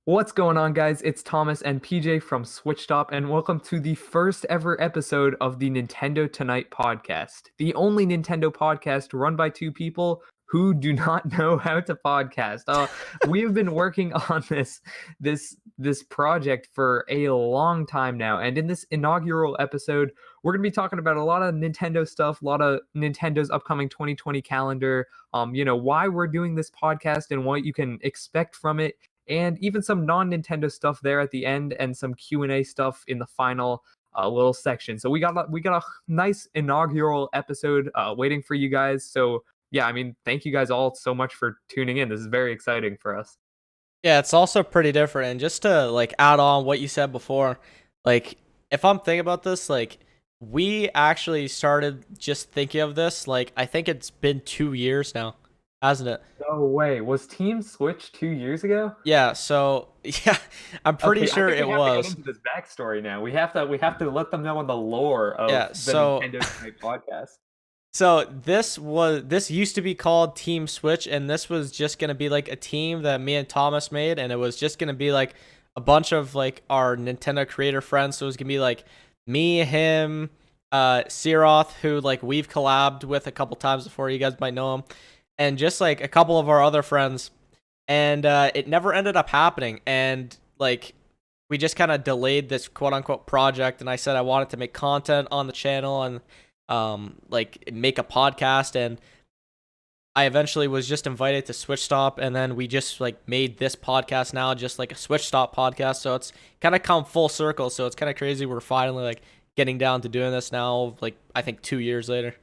What's going on, guys? It's Thomas and PJ from Switch Stop, and welcome to the first ever episode of the Nintendo Tonight podcast, the only Nintendo podcast run by two people who do not know how to podcast. We have been working on this project for a long time now, and in this inaugural episode, we're going to be talking about a lot of Nintendo stuff, a lot of Nintendo's upcoming 2020 calendar, why we're doing this podcast and what you can expect from it, and even some non-Nintendo stuff there at the end, and some Q&A stuff in the final little section. So we got a nice inaugural episode waiting for you guys. So yeah, I mean, thank you guys all so much for tuning in. This is very exciting for us. Yeah, it's also pretty different. And just to add on what you said before, like if I'm thinking about this, we actually started just thinking of this, I think it's been 2 years now, hasn't it? No way. Was Team Switch 2 years ago? Yeah, so yeah, I'm pretty Okay, I sure think we it have to get was. into this backstory now. We have to let them know on the lore of Yeah, the Nintendo Tonight podcast. so this used to be called Team Switch, and this was just gonna be like a team that me and Thomas made, and it was just gonna be like a bunch of our Nintendo creator friends. So it was gonna be like me, him, Siroth, who we've collabed with a couple times before. You guys might know him, and just a couple of our other friends. And it never ended up happening. And we just kind of delayed this quote unquote project. And I said I wanted to make content on the channel and make a podcast. And I eventually was just invited to Switch Stop, and then we just made this podcast now, just like a Switch Stop podcast. So it's kind of come full circle. So it's kind of crazy. We're finally getting down to doing this now, I think 2 years later.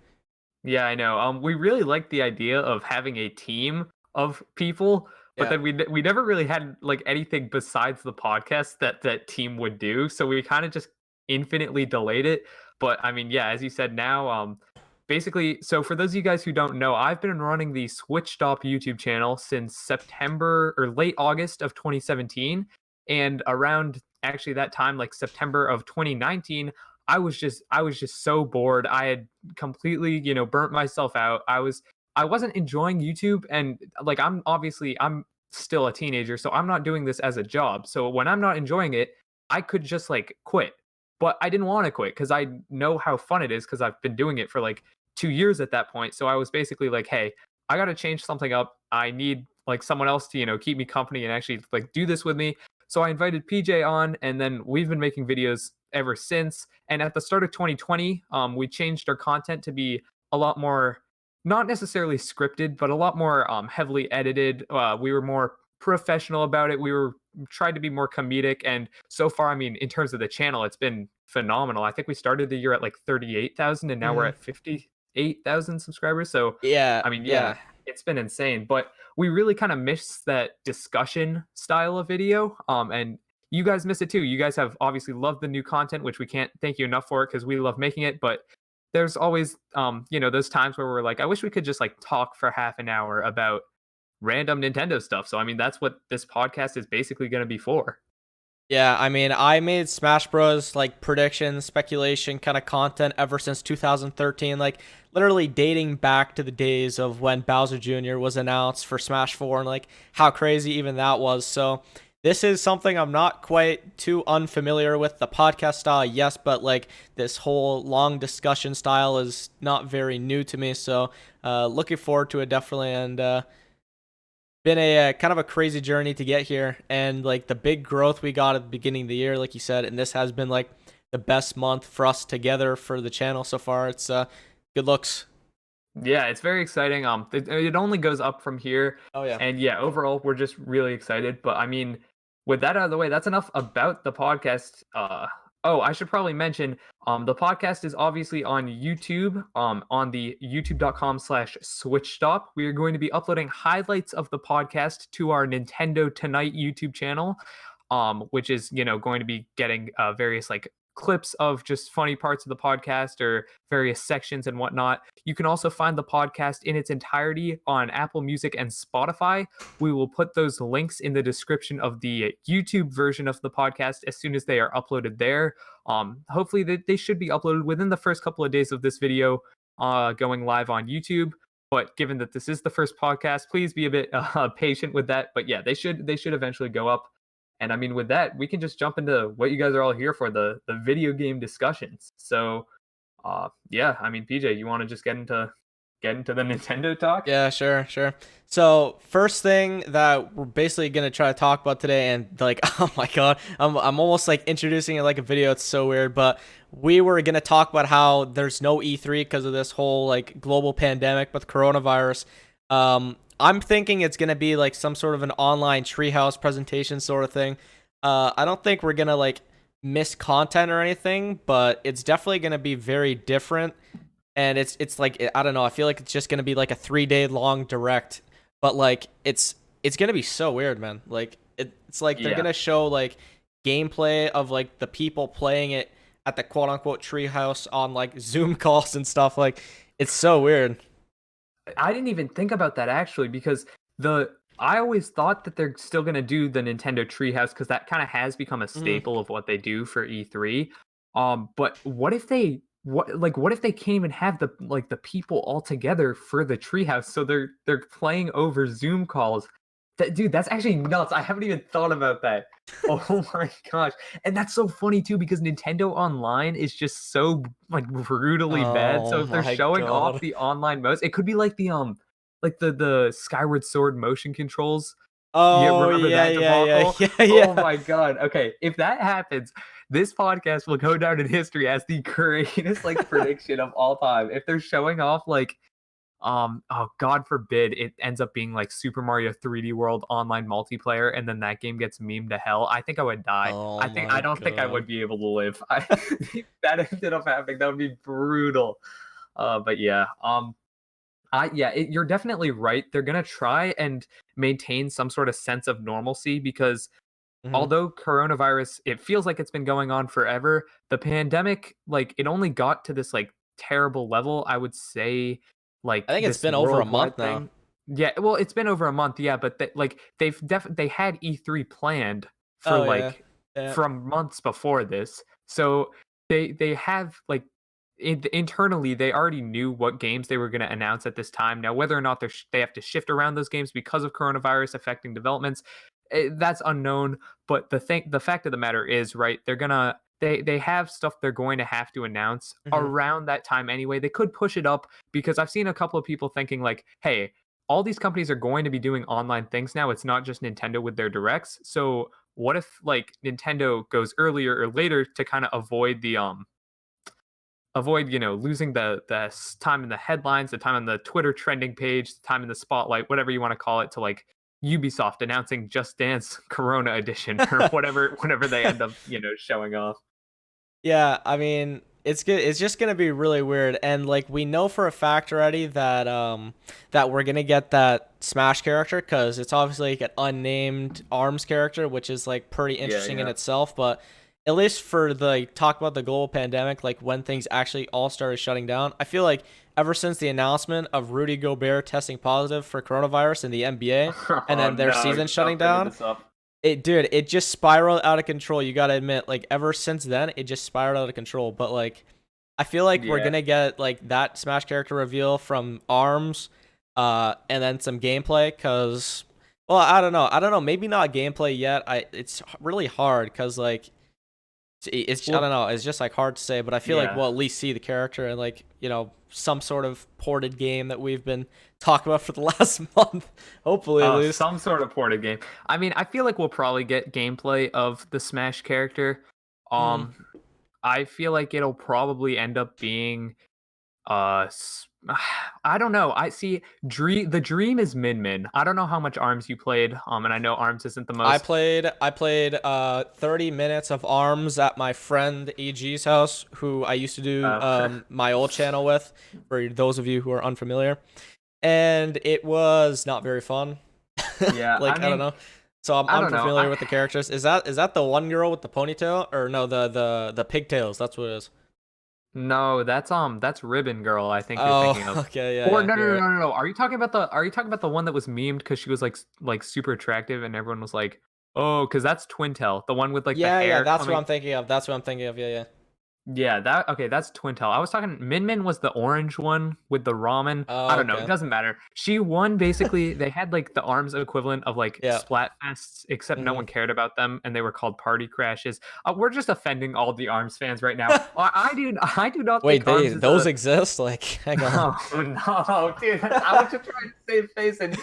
Yeah, I know. We really like the idea of having a team of people, but Yeah. then we never really had anything besides the podcast that team would do. So we kind of just infinitely delayed it. But I mean, yeah, as you said now, basically, so for those of you guys who don't know, I've been running the Switch Stop YouTube channel since September or late August of 2017, and around actually that time, like September of 2019. I was just so bored. I had completely, burnt myself out. I wasn't enjoying YouTube, and I'm still a teenager, so I'm not doing this as a job. So when I'm not enjoying it, I could just quit. But I didn't want to quit because I know how fun it is because I've been doing it for 2 years at that point. So I was basically like, hey, I got to change something up. I need someone else to, keep me company and actually do this with me. So I invited PJ on, and then we've been making videos ever since. And at the start of 2020, we changed our content to be a lot more, not necessarily scripted, but a lot more heavily edited. We were more professional about it. We were tried to be more comedic, and so far, I mean, in terms of the channel, it's been phenomenal. I think we started the year at 38,000, and now we're Mhm. at 58,000 subscribers. So, Yeah, I mean, yeah, yeah. it's been insane. But we really kind of miss that discussion style of video. And you guys miss it too. You guys have obviously loved the new content, which we can't thank you enough for it because we love making it. But there's always, those times where we're like, I wish we could just talk for half an hour about random Nintendo stuff. So, I mean, that's what this podcast is basically going to be for. Yeah, I mean, I made Smash Bros. Prediction, speculation kind of content ever since 2013, literally dating back to the days of when Bowser Jr. was announced for Smash 4 and how crazy even that was. So, this is something I'm not quite too unfamiliar with. The podcast style, yes, but this whole long discussion style is not very new to me. So, looking forward to it definitely. And been a kind of a crazy journey to get here, and the big growth we got at the beginning of the year, like you said, and this has been the best month for us together for the channel so far. It's good looks. Yeah, it's very exciting. It only goes up from here, Oh yeah. and yeah, overall, we're just really excited. But I mean, with that out of the way, that's enough about the podcast. Oh, I should probably mention, the podcast is obviously on YouTube, on the youtube.com/switchstop. We are going to be uploading highlights of the podcast to our Nintendo Tonight YouTube channel, which is, going to be getting various clips of just funny parts of the podcast or various sections and whatnot. You can also find the podcast in its entirety on Apple Music and Spotify. We will put those links in the description of the YouTube version of the podcast as soon as they are uploaded there. Hopefully they should be uploaded within the first couple of days of this video going live on YouTube. But given that this is the first podcast, please be a bit patient with that. But yeah, they should eventually go up. And I mean, with that, we can just jump into what you guys are all here for, the video game discussions. So, yeah, I mean, PJ, you want to just get into the Nintendo talk? Yeah, sure, sure. So first thing that we're basically gonna try to talk about today, and like, oh my god, I'm almost like introducing it like a video. It's so weird, but we were gonna talk about how there's no E3 because of this whole like global pandemic with coronavirus. I'm thinking it's gonna be like some sort of an online treehouse presentation sort of thing. I don't think we're gonna like miss content or anything, but it's definitely gonna be very different, and it's like I don't know. I feel like it's just gonna be like a 3 day long direct, but like it's gonna be so weird, man. Like it's like they're Yeah. gonna show like gameplay of like the people playing it at the quote unquote treehouse on like Zoom calls and stuff. Like it's so weird. I didn't even think about that actually because the I always thought that they're still gonna do the Nintendo Treehouse because that kind of has become a Hmm. staple of what they do for E3. But what if they can't even have the people all together for the Treehouse? So they're playing over Zoom calls. Dude, that's actually nuts. I haven't even thought about that. Oh my gosh. And that's so funny too because Nintendo Online is just so like brutally bad. Oh So if they're my showing off god. the online modes, it could be like the Skyward Sword motion controls. Yeah, Oh remember yeah, that yeah, yeah, debacle? yeah, Oh yeah. my god. Okay, if that happens, this podcast will go down in history as the greatest like prediction of all time. If they're showing off like oh god forbid it ends up being like Super Mario 3D World online multiplayer and then that game gets memed to hell, I think I would die. Oh I my don't think I would god. be able to live. If that ended up happening, that would be brutal. But yeah, you're definitely right. They're gonna try and maintain some sort of sense of normalcy because Hmm. although coronavirus, it feels like it's been going on forever. The pandemic, like it only got to this like terrible level. I would say, I like think it's this been over a month worldwide now. thing. Yeah, well, it's been over a month. Yeah, but they had E3 planned for Oh yeah, like yeah. from months before this, so they have like internally they already knew what games they were going to announce at this time. Now whether or not they have to shift around those games because of coronavirus affecting developments, that's unknown. But the fact of the matter is, right, they have stuff they're going to have to announce Hmm. around that time anyway. They could push it up because I've seen a couple of people thinking like, hey, all these companies are going to be doing online things now. It's not just Nintendo with their directs. So what if like Nintendo goes earlier or later to kind of avoid losing the time in the headlines, the time on the Twitter trending page, the time in the spotlight, whatever you want to call it, to like Ubisoft announcing Just Dance Corona Edition or whatever they end up showing off. Yeah, I mean, it's good. It's just gonna be really weird, and like we know for a fact already that that we're gonna get that Smash character because it's obviously like an unnamed Arms character, which is like pretty Yeah, interesting in yeah. itself. But at least for the like, talk about the global pandemic, like when things actually all started shutting down, I feel like ever since the announcement of Rudy Gobert testing positive for coronavirus in the NBA, and Oh then their no, season shutting stop bringing down, this up. dude, it just spiraled out of control. You gotta admit, like ever since then, it just spiraled out of control. But like, I feel like we're Yeah. gonna get like that Smash character reveal from Arms, and then some gameplay. Cause, well, I don't know. Maybe not gameplay yet. It's really hard. Cause like, it's I don't Well, know. It's just like hard to say. But I feel like yeah. we'll at least see the character and like some sort of ported game that we've been talking about for the last month. Hopefully, at least. Some sort of ported game. I mean, I feel like we'll probably get gameplay of the Smash character. Hmm. Um, I feel like it'll probably end up being I don't know. I see the dream is Min Min. I don't know how much Arms you played. And I know Arms isn't the most. I played 30 minutes of Arms at my friend EG's house, who I used to do Uh, my old channel with, for those of you who are unfamiliar. And it was not very fun. yeah, I Like I don't mean, know. So I'm I don't know. unfamiliar with the characters. Is that the one girl with the ponytail? Or no, the pigtails, that's what it is. No, that's Ribbon Girl, I think you're Oh, thinking of. okay, yeah, Or yeah, no, no, you're no, right. no, no, no. Are you talking about the one that was memed because she was like super attractive and everyone was like, oh, because that's Twintel, the one with like the Yeah, yeah, hair that's what I'm coming. thinking of. That's what I'm thinking of. Yeah, yeah. Yeah, that okay, that's Twintel. I was talking Min Min was the orange one with the ramen. I Oh, don't know, it okay. doesn't matter. She won basically they had like the ARMS equivalent of like Yeah. Splatfests, except no Hmm. one cared about them and they were called party crashes. We're just offending all the ARMS fans right now. I do not Wait, think they ARMS is those a exist? Like, hang on. oh no, dude. I was just trying to save face and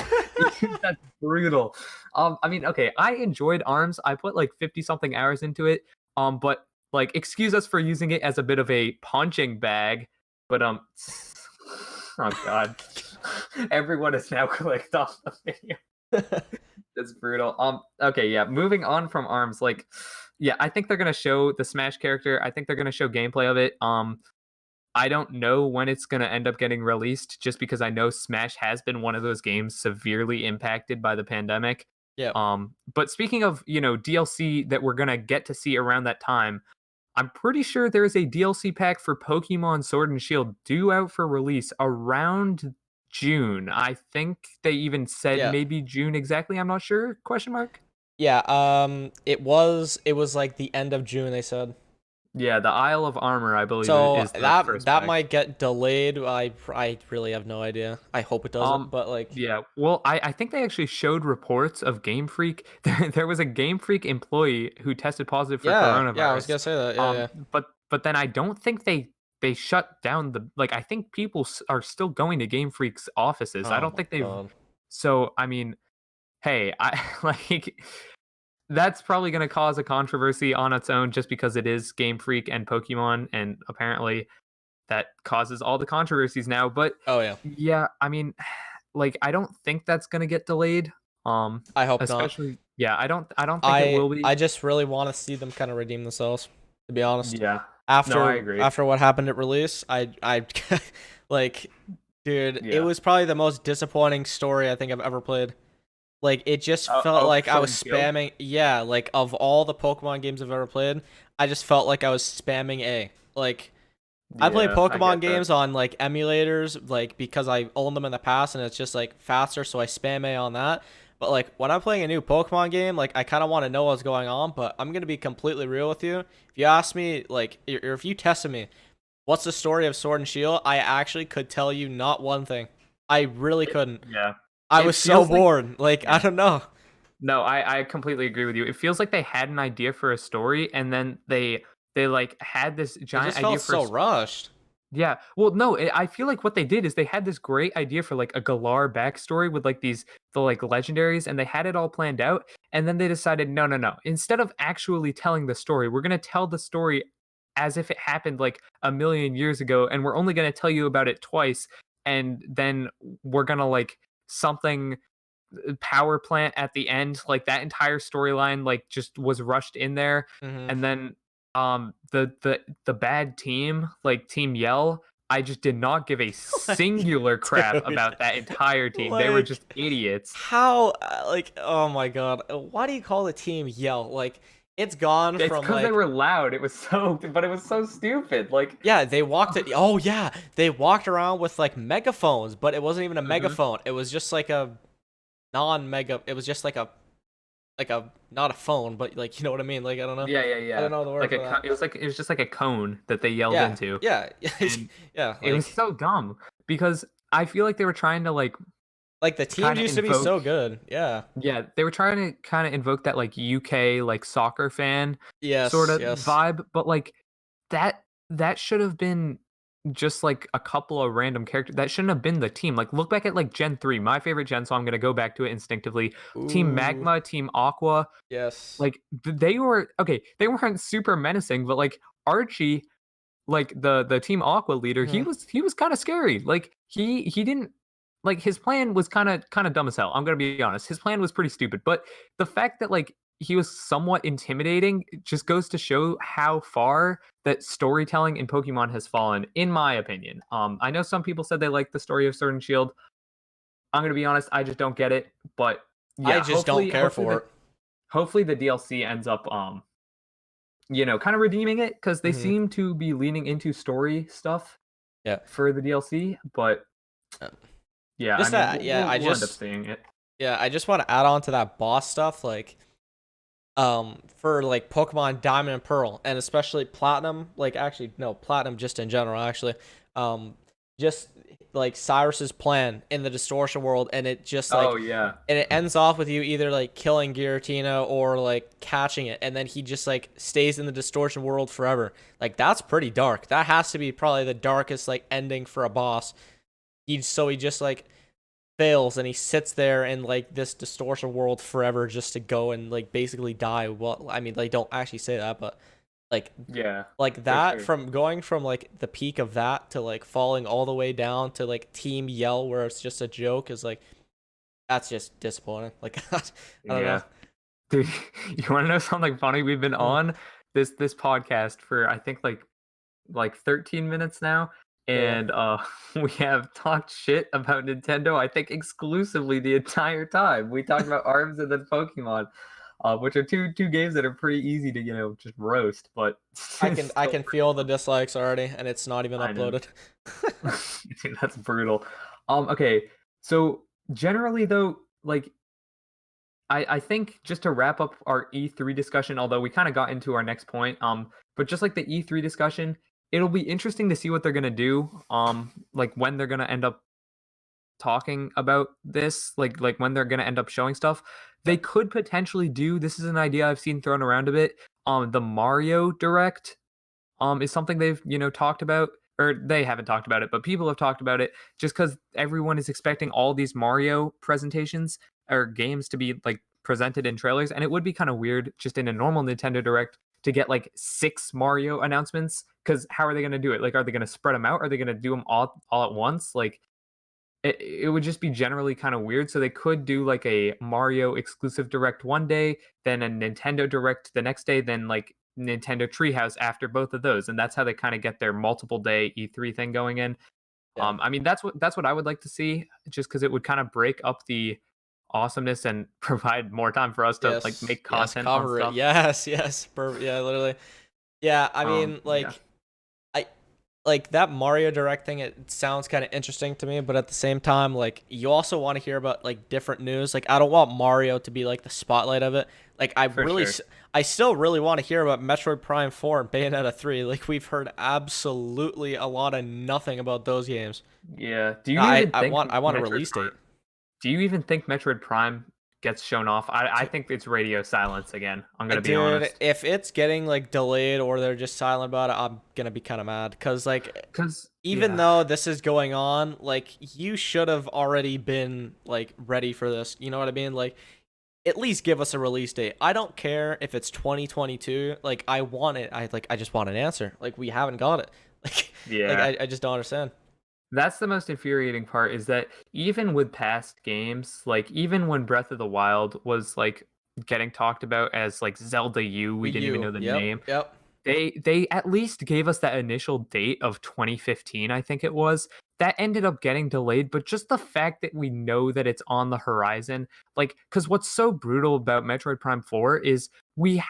that's brutal. I mean, okay, I enjoyed ARMS. I put like 50 something hours into it. But like excuse us for using it as a bit of a punching bag. But oh god. Everyone has now clicked off the video. That's brutal. Okay, yeah. Moving on from ARMS, like yeah, I think they're gonna show the Smash character. I think they're gonna show gameplay of it. I don't know when it's going to end up getting released just because I know Smash has been one of those games severely impacted by the pandemic. Yep. But speaking of, DLC that we're going to get to see around that time, I'm pretty sure there's a DLC pack for Pokemon Sword and Shield due out for release around June. I think they even said Yeah. maybe June exactly. I'm not sure. Question mark. Yeah. It was like the end of June, they said. Yeah, the Isle of Armor, I believe, So is the that first that pack. might get delayed. I really have no idea. I hope it doesn't, Um, but like, yeah. Well, I think they actually showed reports of Game Freak. There was a Game Freak employee who tested positive for yeah, I was coronavirus. gonna say that. Yeah, yeah. But then I don't think they shut down the like. I think people are still going to Game Freak's offices. I Oh don't my think they've. god. So I mean, hey, I like that's probably going to cause a controversy on its own just because it is Game Freak and Pokemon, and apparently that causes all the controversies now. But Oh yeah. yeah, I mean, like I don't think that's gonna get delayed. I hope not. Especially yeah, I don't think it I will be. I just really want to see them kind of redeem themselves. To be honest, Yeah. No, I after agree. after what happened at release, I like, dude, it Yeah. was probably the most disappointing story I think I've ever played. Like, it just Oh, felt oh, like I Sword was and Shield. spamming. Yeah, like of all the Pokemon games I've ever played, I just felt like I was spamming A. Like, I play Yeah, I Pokemon get that. games on like emulators, like because I owned them in the past and it's just like faster, so I spam A on that. But like when I'm playing a new Pokemon game, like I kind of want to know what's going on. But I'm gonna be completely real with you. If you ask me, like, or if you tested me, what's the story of Sword and Shield? I actually could tell you not one thing. I really couldn't. Yeah. I It was so feels like bored. Like, I yeah. don't know. No, I completely agree with you. It feels like they had an idea for a story and then they like had this It giant just idea felt for a so rushed. yeah. Well, no, I feel like what they did is they had this great idea for like a Galar backstory with like the like legendaries, and they had it all planned out. And then they decided, no, no, no. Instead of actually telling the story, we're gonna tell the story as if it happened like a million years ago, and we're only gonna tell you about it twice, and then we're gonna like something power plant at the end, like that entire storyline like just was rushed in there. Hmm. And then the bad team, like Team Yell, I just did not give a Like, singular crap dude, about that entire team. They were like, just idiots. how, like, oh my god, why do you call the team Yell? Like, it's gone It's from because they like, were loud. It was so but it was so stupid. Like yeah, they walked it. Oh yeah, they walked around with like megaphones, but it wasn't even a mhm. megaphone. It was just like a non-mega. It was just like a not a phone, but like, you know what I mean. Like, I don't know. Yeah, yeah, I yeah. don't know the word for that. It was just like a cone that they yelled Yeah, into. yeah, And yeah. it was so dumb because I feel like they were trying to Like the teams kind of used to be so invoke good. Yeah. yeah, they were trying to kind of invoke that like UK like soccer fan sort Yes. of Yes. vibe, but like that should have been just like a couple of random characters. That shouldn't have been the team. Like look back at like Gen 3, my favorite gen, so I'm going to go back to it instinctively. Team Ooh. Magma, Team Aqua, Yes. like they were okay, they weren't super menacing, but like Archie, like the Team Aqua leader, Hmm. he was kind of scary. Like he didn't like his plan was kind of dumb as hell. I'm gonna be honest. His plan was pretty stupid, but the fact that like he was somewhat intimidating just goes to show how far that storytelling in Pokemon has fallen, in my opinion. I know some people said they like the story of Sword and Shield. I'm gonna be honest, I just don't get it. But I yeah, just don't care for it. hopefully the DLC ends up kind of redeeming it because they Hmm. seem to be leaning into story stuff Yeah. for the DLC. But Uh, yeah, I Just mean, that. Yeah. we'll end up seeing it. I just want to add on to that boss stuff. Like, for like Pokemon Diamond and Pearl, and especially Platinum. Like actually, no, Platinum just in general. Actually, um, just like Cyrus's plan in the distortion world, and it just Oh like, yeah. and it ends off with you either like killing Giratina or like catching it, and then he just like stays in the distortion world forever. Like that's pretty dark. That has to be probably the darkest like ending for a boss. He just like fails and he sits there in like this distortion world forever just to go and like basically die. Well, I mean, like don't actually say that, but like Yeah, like for that sure. from going from like the peak of that to like falling all the way down to like Team Yell where it's just a joke is like that's just disappointing. Like I don't know. Yeah. Dude, you want to know something funny? We've been Mm, on this podcast for I think like 13 minutes now, yeah. and we have talked shit about Nintendo I think exclusively the entire time. We talked about ARMS and then Pokemon, which are two games that are pretty easy to just roast, but I still can pretty feel the fun. dislikes already and it's not even I know. uploaded. Dude, that's brutal. Okay, so generally though, like I think just to wrap up our E3 discussion, although we kind of got into our next point, but just like the E3 discussion, it'll be interesting to see what they're gonna do, like when they're gonna end up talking about this, like when they're gonna end up showing stuff. They Yep. could potentially do, this is an idea I've seen thrown around a bit, the Mario Direct, is something they've talked about, or they haven't talked about it, but people have talked about it just because everyone is expecting all these Mario presentations or games to be like presented in trailers, and it would be kind of weird just in a normal Nintendo Direct to get like 6 Mario announcements, because how are they going to do it? Like, are they going to spread them out? Are they going to do them all at once? Like, it would just be generally kind of weird. So they could do like a Mario exclusive Direct one day, then a Nintendo Direct the next day, then like Nintendo Treehouse after both of those, and that's how they kind of get their multiple day E3 thing going in. Yeah. I mean that's what I would like to see, just because it would kind of break up the awesomeness and provide more time for us to like Yes. make Yes. content on Cover it. stuff. Yes. Yes. Perfect. Yeah. Literally. Yeah. I mean, Yeah, I like that Mario Direct thing. It sounds kind of interesting to me, but at the same time, like you also want to hear about like different news. Like I don't want Mario to be like the spotlight of it. Like for sure. I still really want to hear about Metroid Prime 4 and Bayonetta 3. Like we've heard absolutely a lot of nothing about those games. Yeah. Do you even think I want a Metroid release date. Prime? Do you even think Metroid Prime gets shown off? I think it's radio silence again. I'm gonna be Dude, honest. if it's getting like delayed or they're just silent about it, I'm gonna be kind of mad. Cause like, Cause even yeah, though this is going on, like you should have already been like ready for this. You know what I mean? Like, at least give us a release date. I don't care if it's 2022. Like, I want it. I just want an answer. Like, we haven't got it. Like yeah. I just don't understand. That's the most infuriating part, is that even with past games, like even when Breath of the Wild was like getting talked about as like Zelda U, we Wii didn't even U. know the Yep. name. Yep. They at least gave us that initial date of 2015, I think it was. That ended up getting delayed, but just the fact that we know that it's on the horizon, like, because what's so brutal about Metroid Prime 4 is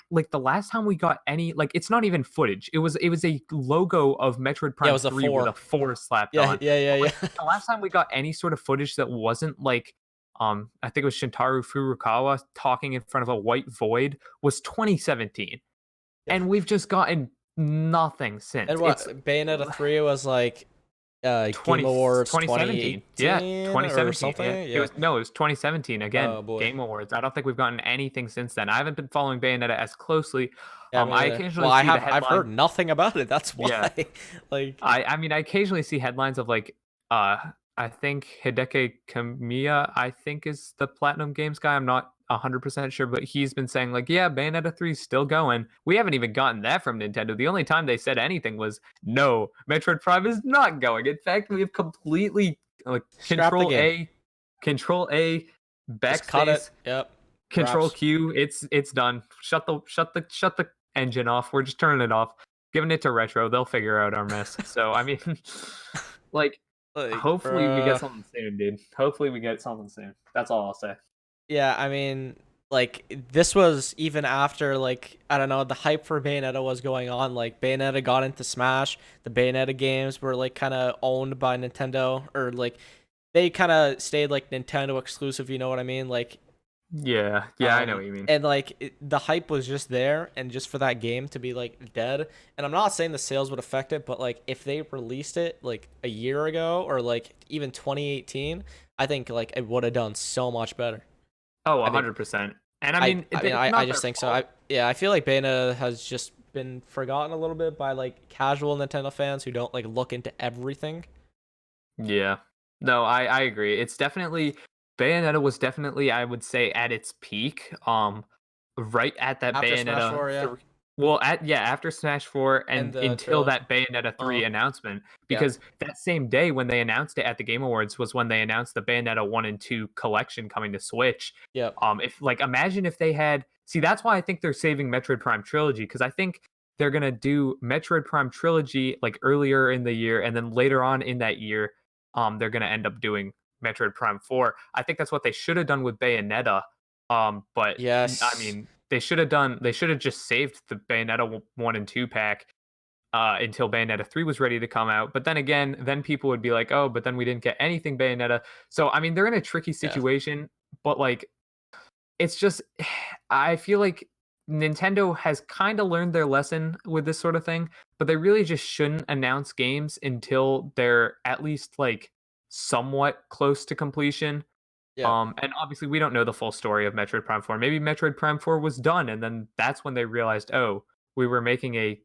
like the last time we got any, like, it's not even footage. It was a logo of Metroid Yeah, it Prime was a 3 with a four. 4 slapped Yeah. on. Yeah. Yeah. But like Yeah. the last time we got any sort of footage that wasn't like I think it was Shintaro Furukawa talking in front of a white void was 2017, Yeah. and we've just gotten nothing And since. It's what Bayonetta 3 was like, Game 20 Awards 2017. Yeah, 2018 or 2017. Yeah, something. it Yeah. was, no, it was 2017 again. Oh boy. Game Awards. I don't think we've gotten anything since then. I haven't been following Bayonetta as closely. Yeah, me I neither. Well, occasionally see the I've headline. heard nothing about it. That's why. Yeah, Like, I mean I occasionally see headlines of like uh I think Hideki Kamiya, I think, is the Platinum Games guy. I'm not 100% sure, but he's been saying like, yeah, Bayonetta 3 is still going. We haven't even gotten that from Nintendo. The only time they said anything was, no, Metroid Prime is not going. In fact, we have completely like scrap the game. Control A, Just cut it. backspace, Yep. Control Wraps. Q. It's done. Shut the engine off. We're just turning it off. Giving it to Retro. They'll figure out our mess. So I mean, like, Like, hopefully we get something soon, dude. Hopefully we get something soon. That's all I'll say. yeah, I mean, like this was even after like I don't know the hype for Bayonetta was going on. Like Bayonetta got into Smash. The Bayonetta games were like kind of owned by Nintendo, or like they kind of stayed like Nintendo exclusive. You know what I mean? Like Yeah, yeah, I know what you mean. And like the hype was just there, and just for that game to be like dead. And I'm not saying the sales would affect it, but like if they released it like a year ago or like even 2018, I think like it would have done so much better. Oh, I think 100%. And I I mean, I mean it's I not just their think so. fault. I feel like Bayonetta has just been forgotten a little bit by like casual Nintendo fans who don't like look into everything. Yeah. No, I agree. It's definitely Bayonetta was definitely, I would say, at its peak. Right at that After Smash Bayonetta 4, yeah. 3. Well, at yeah, after Smash 4 And and the until trilogy. that Bayonetta Uh 3 announcement, yeah. because that same day when they announced it at the Game Awards was when they announced the Bayonetta 1 and 2 collection coming to Switch. Yep. If like imagine if they had see that's why I think they're saving Metroid Prime Trilogy because I think they're gonna do Metroid Prime Trilogy like earlier in the year and then later on in that year, they're gonna end up doing Metroid Prime 4. I think that's what they should have done with Bayonetta. But I Yes. mean, they should have just saved the Bayonetta 1 and 2 pack until Bayonetta 3 was ready to come out. But then again, then people would be like, "Oh, but then we didn't get anything Bayonetta." So I mean, they're in a tricky Yeah. situation, but like it's just I feel like Nintendo has kind of learned their lesson with this sort of thing, but they really just shouldn't announce games until they're at least like somewhat close to completion. Yeah. And obviously we don't know the full story of Metroid Prime 4. Maybe Metroid Prime 4 was done and then that's when they realized, "Oh, we were making a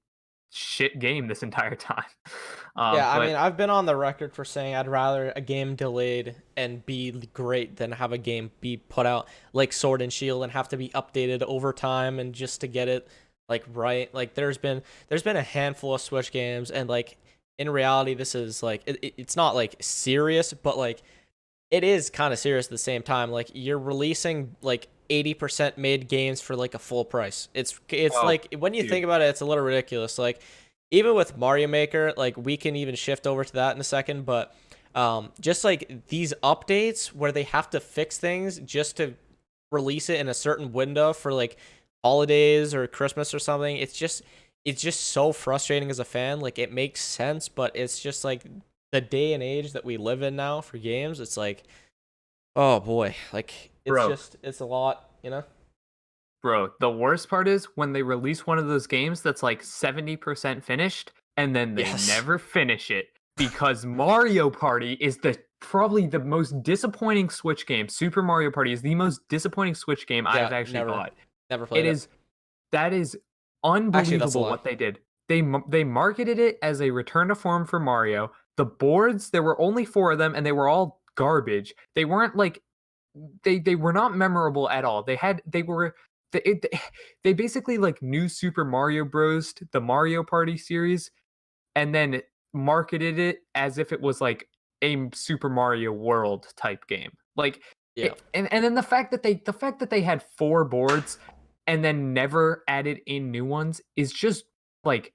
shit game this entire time." Yeah, I But mean, I've been on the record for saying I'd rather a game delayed and be great than have a game be put out like Sword and Shield and have to be updated over time and just to get it like right. Like there's been a handful of Switch games, and like in reality this is like it's not like serious, but like it is kind of serious at the same time. Like you're releasing like 80% made games for like a full price. It's oh, like when you dude, think about it, it's a little ridiculous. Like even with Mario Maker, like we can even shift over to that in a second, but just like these updates where they have to fix things just to release it in a certain window for like holidays or Christmas or something, it's just so frustrating as a fan. Like it makes sense, but it's just like the day and age that we live in now for games. It's like, oh boy, like bro. it's a lot, you know? Bro, the worst part is when they release one of those games that's like 70% finished and then they Yes. never finish it because Mario Party is the probably the most disappointing Switch game. Super Mario Party is the most disappointing Switch game Yeah, I've actually never, bought. never It played it. is that is Actually, that's a unbelievable lie. what they did. They marketed it as a return to form for Mario. The boards, there were only 4 of them and they were all garbage. They weren't like they were not memorable at all. They basically like new Super Mario Bros. The Mario Party series and then marketed it as if it was like a Super Mario World type game. Like Yeah, it, and then the fact that they had 4 boards and then never added in new ones is just like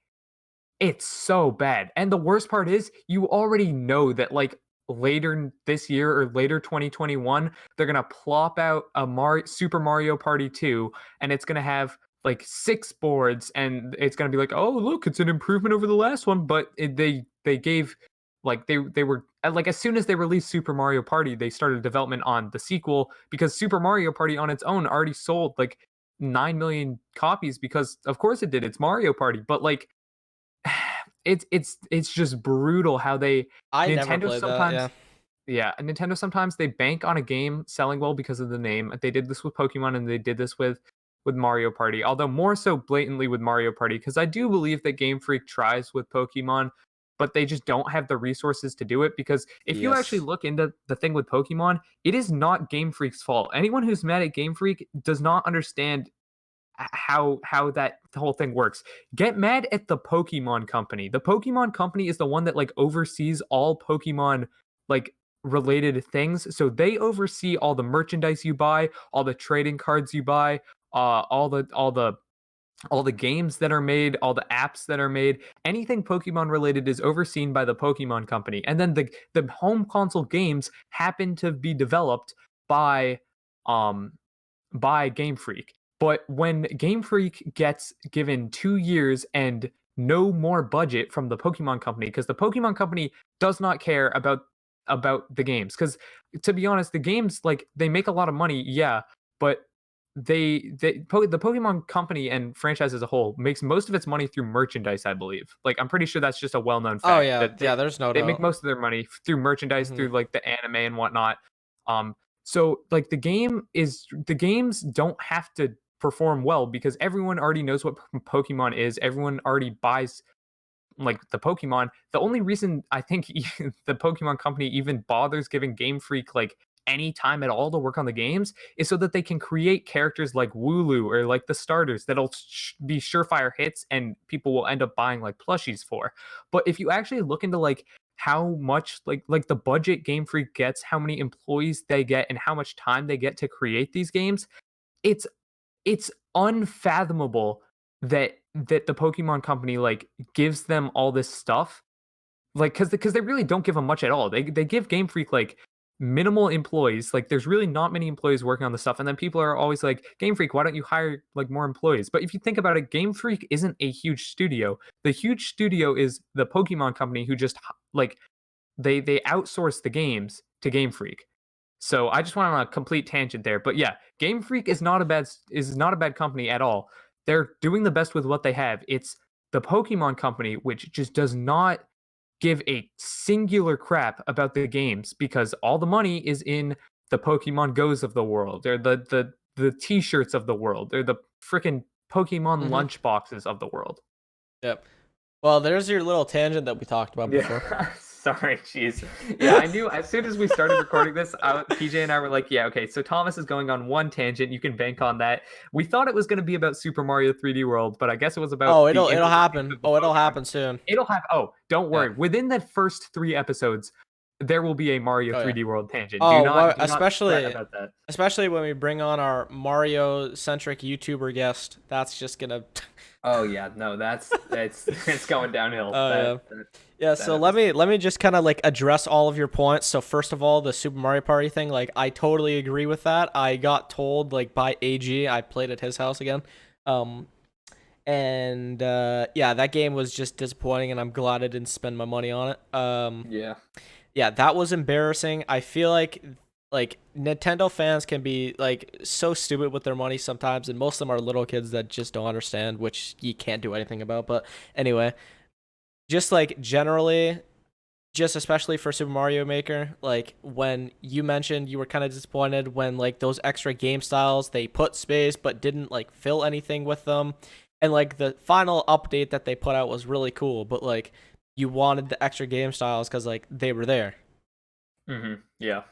it's so bad. And the worst part is you already know that like later this year or later 2021, they're going to plop out a Super Mario Party 2 and it's going to have like 6 boards and it's going to be like, "Oh, look, it's an improvement over the last one." But they gave like they were like as soon as they released Super Mario Party, they started development on the sequel because Super Mario Party on its own already sold like 9 million copies because of course it did. It's Mario Party. But like it's just brutal how they I never Nintendo played that. Yeah. sometimes yeah, Nintendo sometimes they bank on a game selling well because of the name. They did this with Pokemon and they did this with Mario Party. Although more so blatantly with Mario Party because I do believe that Game Freak tries with Pokemon, but they just don't have the resources to do it because if you actually Yes. look into the thing with Pokemon, it is not Game Freak's fault. Anyone who's mad at Game Freak does not understand how that whole thing works. Get mad at the Pokemon company. The Pokemon company is the one that like oversees all Pokemon like related things. So they oversee all the merchandise you buy, all the trading cards you buy, all the games that are made, all the apps that are made. Anything Pokemon related is overseen by the Pokemon company. And then the home console games happen to be developed by um Game Freak. But when Game Freak gets given 2 years and no more budget from the Pokemon Company, because the Pokemon Company does not care about the games. Because to be honest, the games like they make a lot of money, yeah, but the Pokemon company and franchise as a whole makes most of its money through merchandise, I believe. Like I'm pretty sure that's just a well-known Oh fact yeah, that yeah. There's no they make doubt. most of their money through merchandise, Hmm. through like the anime and whatnot. So like the games don't have to perform well because everyone already knows what Pokemon is. Everyone already buys like the Pokemon. The only reason I think the Pokemon company even bothers giving Game Freak like any time at all to work on the games is so that they can create characters like Wooloo or like the starters that'll be surefire hits and people will end up buying like plushies for. But if you actually look into like how much like the budget Game Freak gets, how many employees they get, and how much time they get to create these games, it's it's unfathomable that the Pokemon company like gives them all this stuff. Like because they really don't give them much at all. They give Game Freak like minimal employees. Like there's really not many employees working on the stuff. And then people are always like, Game Freak, why don't you hire like more employees? But if you think about it, Game Freak isn't a huge studio. The huge studio is the Pokemon company who just like they outsource the games to Game Freak. So I just went on a complete tangent there, but yeah, Game Freak is not a bad company at all. They're doing the best with what they have. It's the Pokemon company which just does not give a singular crap about the games because all the money is in the Pokemon Go's of the world. They're the T-shirts of the world. They're the freaking Pokemon Hmm. lunch boxes of the world. Yep. Well, there's your little tangent that we talked about Yeah, before. sorry, jeez. Yeah, I knew as soon as we started recording this, PJ and I were like, yeah, okay, so Thomas is going on one tangent. You can bank on that. We thought it was going to be about Super Mario 3D World, but I guess it was about Oh, the it'll introduction happen. of the Oh, it'll Pokemon. happen soon. It'll have, oh, don't Yeah. worry. Within that first 3 episodes, there will be a Mario Oh yeah. 3D World tangent. Oh, well, Do not fret about that. especially when we bring on our Mario centric YouTuber guest. That's just gonna. Oh yeah, no, that's it's going downhill. Oh yeah. Yeah, That so episode. let me just kind of like address all of your points. So first of all, the Super Mario Party thing, like I totally agree with that. I got told like by AG, I played at his house again. Um and yeah, that game was just disappointing and I'm glad I didn't spend my money on it. Yeah. Yeah, that was embarrassing. I feel like Nintendo fans can be like so stupid with their money sometimes and most of them are little kids that just don't understand, which you can't do anything about. But anyway, just like generally, just especially for Super Mario Maker, like when you mentioned you were kind of disappointed when like those extra game styles they put space but didn't like fill anything with them. And like the final update that they put out was really cool, but like you wanted the extra game styles cuz like they were there. Yeah.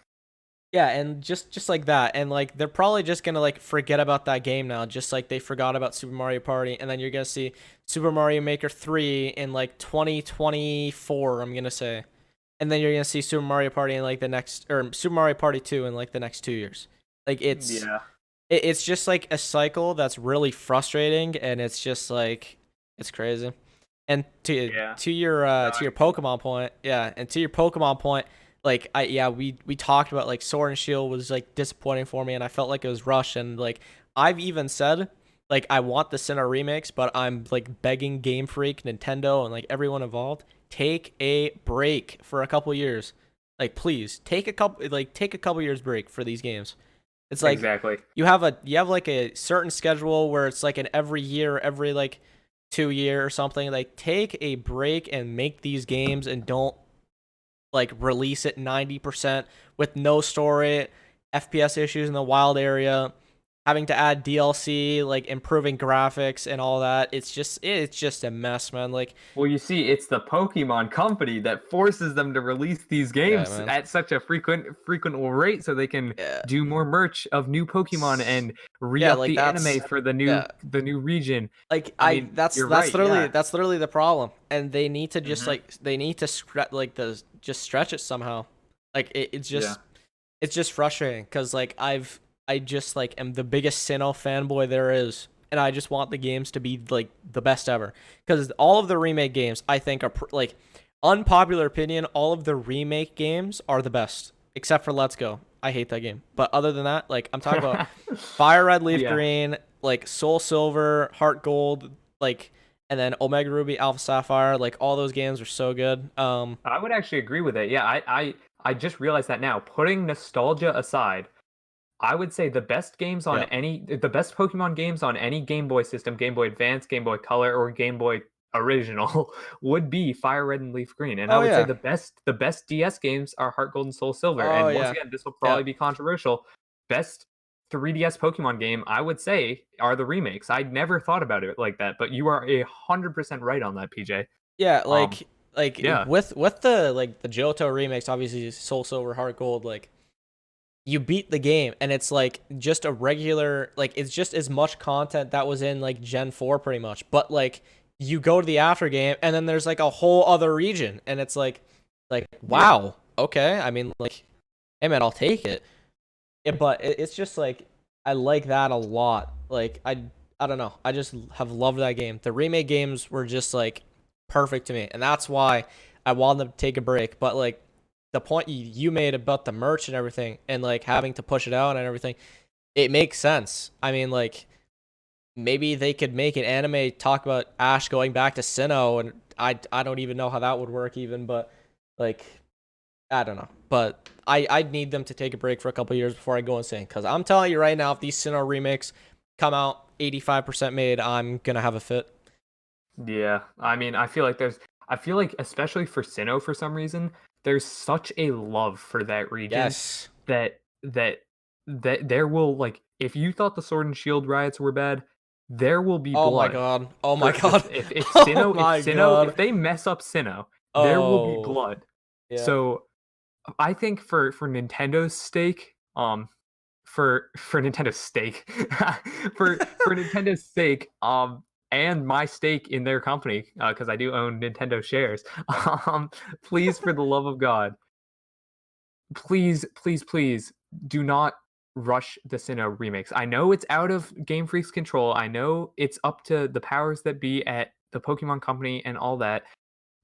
Yeah, and just like that. And like they're probably just going to like forget about that game now, just like they forgot about Super Mario Party and then you're going to see Super Mario Maker 3 in like 2024, I'm going to say. And then you're gonna see Super Mario Party in like the next, or Super Mario Party 2 in like the next 2 years. Like Yeah. it's just like a cycle that's really frustrating, and it's just like it's crazy. And Yeah. No, to I your agree. Pokemon point, yeah, and to your Pokemon point, like we talked about like Sword and Shield was like disappointing for me, and I felt like it was rushed, and like I've even said like I want the Sinnoh remakes, but I'm like begging Game Freak, Nintendo, and like everyone involved take a break for a couple years. Like please take a couple years break for these games. It's like Exactly. you have like a certain schedule where it's like an every year, every like 2 year or something. Like take a break and make these games and don't like release it 90% with no story, FPS issues in the wild area, having to add DLC, like improving graphics and all that. It's just a mess, man. Like Well, you see, it's the Pokemon company that forces them to release these yeah, games man. at such a frequent rate so they can Yeah. do more merch of new Pokemon and Yeah, re-up like the anime that's for yeah. the new region. Like I mean, you're right, yeah. that's literally the problem, and they need to just Hmm. like they need to just stretch it somehow. Like Yeah. it's just frustrating because like I just like am the biggest Sinnoh fanboy there is, and I just want the games to be like the best ever. Because all of the remake games I think are like unpopular opinion. All of the remake games are the best, except for Let's Go. I hate that game, but other than that, like I'm talking about Fire Red, Leaf Yeah. Green, like Soul Silver, Heart Gold, like and then Omega Ruby, Alpha Sapphire. Like all those games are so good. I would actually agree with it. Yeah, I just realized that now. Putting nostalgia aside, I would say Yeah. the best Pokemon games on any Game Boy system, Game Boy Advance, Game Boy Color, or Game Boy Original would be Fire Red and Leaf Green. And I Oh would say yeah. the best DS games are Heart Gold and Soul Silver. Oh And once yeah. again, this will Yeah. probably be controversial. Best 3DS Pokemon game, I would say, are the remakes. I never thought about it like that, but you are 100% right on that, PJ. Yeah, Um, like yeah, with the like the Johto remakes, obviously Soul Silver, Heart Gold, like you beat the game and it's like just a regular like it's just as much content that was in like Gen 4 pretty much. But like you go to the after game and then there's like a whole other region and it's like yeah. wow, okay. I mean like hey man, I'll take it. But it's just like I like that a lot. Like I don't know. I just have loved that game. The remake games were just like perfect to me, and that's why I wanted them to take a break. But like the point you made about the merch and everything, and like having to push it out and everything, it makes sense. I mean, like maybe they could make an anime talk about Ash going back to Sinnoh, and I don't even know how that would work even, but like I don't know, but I'd need them to take a break for a couple years before I go insane. Because I'm telling you right now, if these Sinnoh remakes come out 85% made, I'm gonna have a fit. Yeah, I mean, I feel like especially for Sinnoh for some reason, there's such a love for that region Yes. that that that there will like if you thought the Sword and Shield riots were bad, there will be Oh my blood god. Oh my for the god. Oh my Sinnoh god. if they mess up Sinnoh, there will be Oh blood. yeah. So I think for Nintendo's stake, for Nintendo's stake, for Nintendo's sake, and my stake in their company, because I do own Nintendo shares. Um, please, for the love of God, please, do not rush the Sinnoh remakes. I know it's out of Game Freak's control. I know it's up to the powers that be at the Pokemon Company and all that.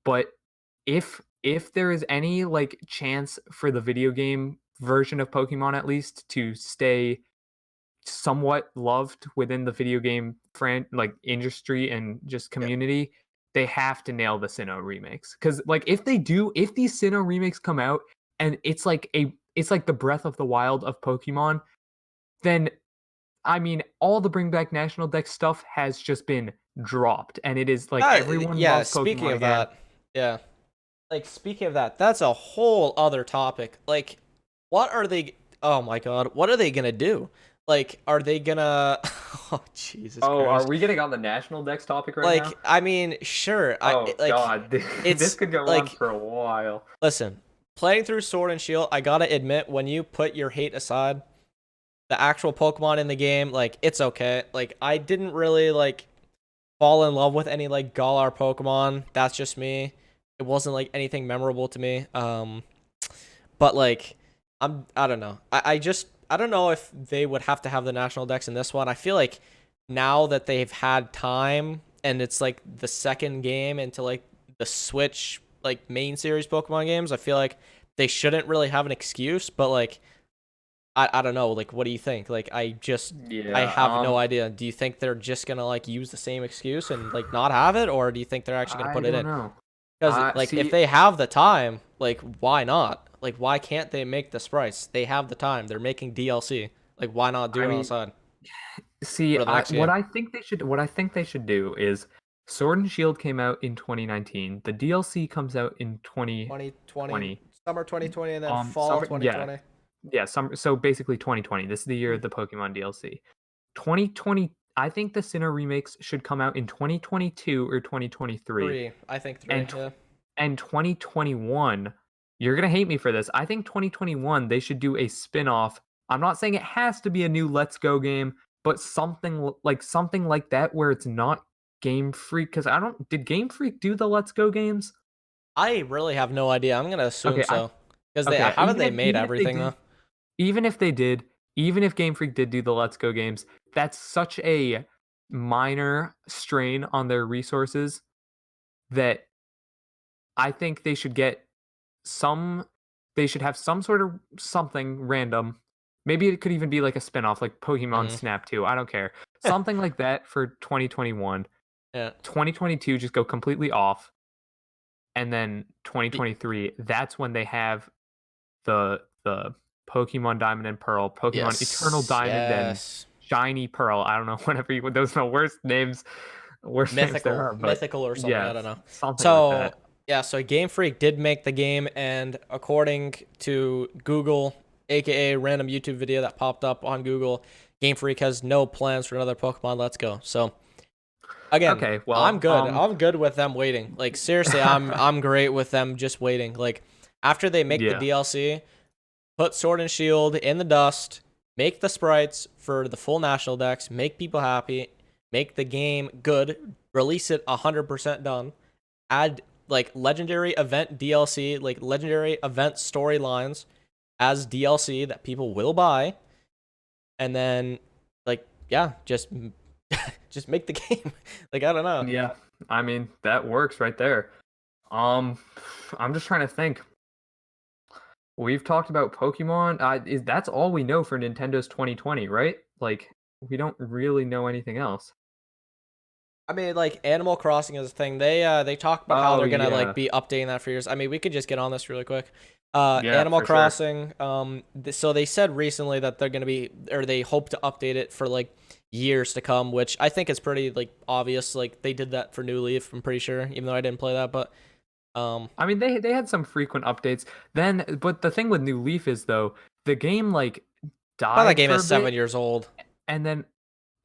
But if there is any like chance for the video game version of Pokemon at least to stay somewhat loved within the video game like industry and just Yeah. community, they have to nail the Sinnoh remakes. Because like if they do, if these Sinnoh remakes come out and it's like the Breath of the Wild of Pokemon, then I mean all the Bring Back National Dex stuff has just been dropped, and it is like everyone Yeah, loves speaking Pokemon of again. that. Yeah. Like speaking of that, that's a whole other topic. Like what are they oh my god, what are they gonna do? Like are they gonna oh Jesus Oh, are Christ. we getting on the national Dex topic right now? Like I mean, sure. Oh Like God, this it's could go on like for a while. listen, playing through Sword and Shield, I gotta admit, when you put your hate aside, the actual Pokemon in the game, like it's okay. Like I didn't really like fall in love with any like Galar Pokemon. That's just me. It wasn't like anything memorable to me. But like I don't know. I don't know if they would have to have the national dex in this one. I feel like now that they've had time and it's like the second game into like the Switch like main series Pokemon games, I feel like they shouldn't really have an excuse, but like I don't know, like what do you think? Like I Yeah, have no idea. Do you think they're just gonna like use the same excuse and like not have it, or do you think they're actually gonna I put it don't in? know. Because like if See, they have the time, like why not? Like why can't they make this price? They have the time. They're making DLC. Like why not do I it on the mean, side see, for the next game? what I think they should do is Sword and Shield came out in 2019. The DLC comes out in 2020, 2020. summer 2020, and then fall Summer, yeah, 2020. summer. So basically 2020. This is the year of the Pokemon DLC. 2020. I think the Sinnoh remakes should come out in 2022 or 2023. 3, I think 3. And Yeah. and 2021, you're gonna hate me for this. I think 2021 they should do a spin-off. I'm not saying it has to be a new Let's Go game, but something like that where it's not Game Freak. Because I don't did Game Freak do the Let's Go games? I really have no idea. I'm gonna assume Okay, I so. Because they okay. haven't they made everything though. Even if they did, even if Game Freak did do the Let's Go games, that's such a minor strain on their resources that I think some they should have some sort of something random. Maybe it could even be like a spin-off like Pokemon Hmm. Snap 2. I don't care. Something like that for 2021. Yeah. 2022 just go completely off, and then Be- 2023 that's when they have the Pokemon Diamond and Pearl, Pokemon Eternal Yes, Diamond and yes. Shiny Pearl. I don't know, whatever you, those are the worst names there Mythical, are, but mythical or something. I yeah, don't know. something like that. So yeah, so Game Freak did make the game, and according to Google, aka random YouTube video that popped up on Google, Game Freak has no plans for another Pokemon Let's Go. So again, Okay, I'm well, good. I'm good with them waiting. Like seriously, I'm great with them just waiting. Like after they make the yeah, DLC, put Sword and Shield in the dust, make the sprites for the full national decks, make people happy, make the game good, release it 100% done, add like legendary event DLC, like legendary event storylines as DLC that people will buy, and then like yeah, just make the game. Like I don't know. yeah. I mean, that works right there. Um, I'm just trying to think. We've talked about Pokemon. That's all we know for Nintendo's 2020, right? Like, we don't really know anything else. I mean, like Animal Crossing is a thing. They talk about how Oh they're gonna like yeah, be updating that for years. I mean, we could just get on this really quick. yeah, Animal for sure. Crossing. So they said recently that they're gonna be, or they hope to update it for like years to come, which I think is pretty like obvious. Like they did that for New Leaf. I'm pretty sure, even though I didn't play that, but I mean, they had some frequent updates. Then, but the thing with New Leaf is though, the game like thought that died game for is a 7 bit, years old. and then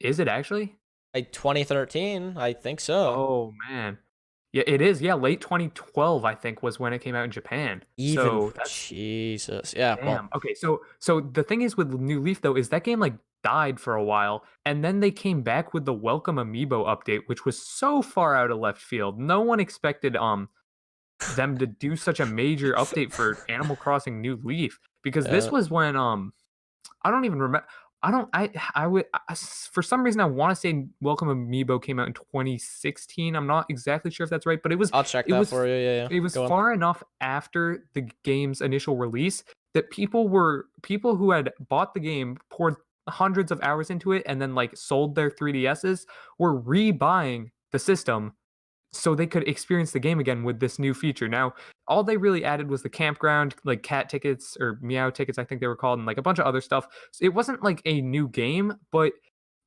is it actually? Like 2013, I think so. Oh man, yeah, it is. Yeah, late 2012, I think, was when it came out in Japan. Even So that's Jesus, yeah. Well, damn. Okay, so the thing is with New Leaf though is that game like died for a while, and then they came back with the Welcome Amiibo update, which was so far out of left field. No one expected them to do such a major update for Animal Crossing New Leaf because this yeah. was when I don't even remember. I don't. I would for some reason I want to say Welcome Amiibo came out in 2016. I'm not exactly sure if that's right, but I'll check it that was for you. Yeah, yeah. it was Go on. far enough after the game's initial release that people who had bought the game, poured hundreds of hours into it, and then like sold their 3DSs were rebuying the system so they could experience the game again with this new feature. Now, all they really added was the campground, like cat tickets or meow tickets, I think they were called, and like a bunch of other stuff. So it wasn't like a new game, but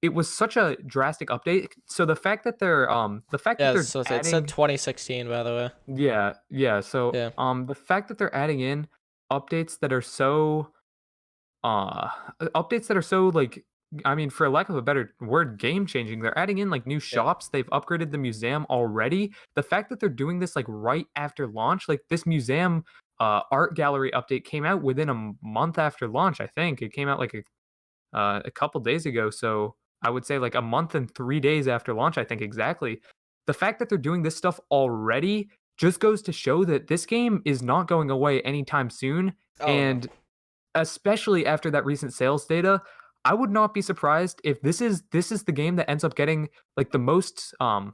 it was such a drastic update. So the fact that Yeah, they're so it said adding 2016, by the way. yeah, so Yeah. the fact that they're adding in updates that are so uh updates that are so like I mean for lack of a better word game changing, they're adding in like new Yeah. shops, they've upgraded the museum already. The fact that they're doing this like right after launch, like this museum art gallery update came out within a month after launch. I think it came out like a couple days ago, so I would say like a month and 3 days after launch, I think exactly. The fact that they're doing this stuff already just goes to show that this game is not going away anytime soon, Oh no. and especially after that recent sales data, I would not be surprised if this is the game that ends up getting like the most I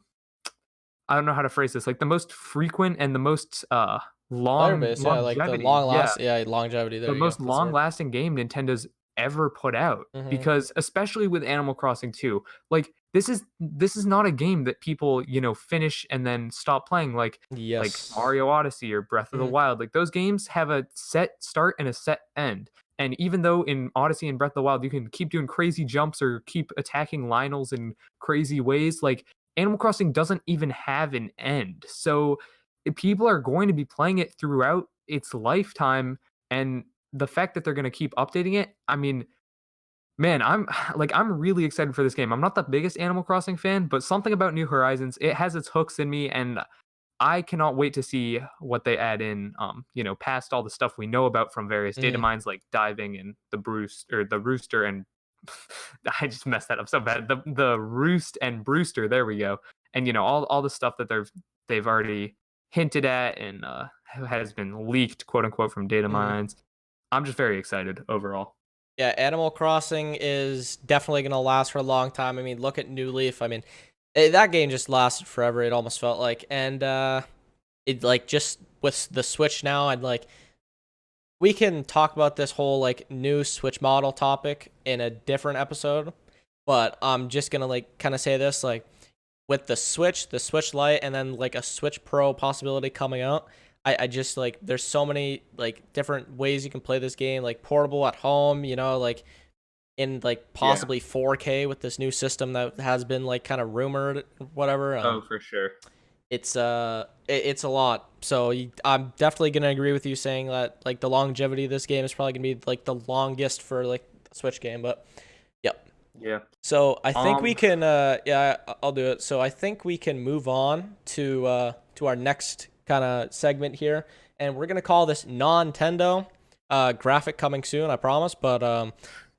don't know how to phrase this, like the most frequent and the most Player long base, yeah, like the longevity. long Yeah, last, yeah, longevity. the There you go. most That's the word. long-lasting game Nintendo's ever put out Mm-hmm. because especially with Animal Crossing 2, like this is not a game that people, finish and then stop playing like Yes. Mario Odyssey or Breath of the Mm-hmm. Wild. Like those games have a set start and a set end. And even though in Odyssey and Breath of the Wild you can keep doing crazy jumps or keep attacking Lionels in crazy ways, like Animal Crossing doesn't even have an end. So people are going to be playing it throughout its lifetime, and the fact that they're going to keep updating it, I mean, man, I'm really excited for this game. I'm not the biggest Animal Crossing fan, but something about New Horizons, it has its hooks in me, and I cannot wait to see what they add in, past all the stuff we know about from various data Mm-hmm. mines like diving and the rooster and I just messed that up so bad. The roost and Brewster, there we go. And all the stuff that they've already hinted at and has been leaked, quote unquote, from data Mm-hmm. mines. I'm just very excited overall. Yeah, Animal Crossing is definitely gonna last for a long time. I mean, look at New Leaf. I mean, that game just lasted forever. It almost felt like, and it like just with the Switch now, and like we can talk about this whole like new Switch model topic in a different episode. But I'm just gonna like kind of say this like with the Switch Lite, and then like a Switch Pro possibility coming out. I just like there's so many like different ways you can play this game, like portable at home, like in like Yeah. possibly 4K with this new system that has been like kind of rumored, whatever. Oh, for sure. It's a lot. So I'm definitely gonna agree with you saying that like the longevity of this game is probably gonna be like the longest for like the Switch game. But yep. Yeah. So I think we Um. can yeah, I'll do it. So I think we can move on to our next kind of segment here, and we're gonna call this Nintendo. Graphic coming soon, I promise. But Oh God.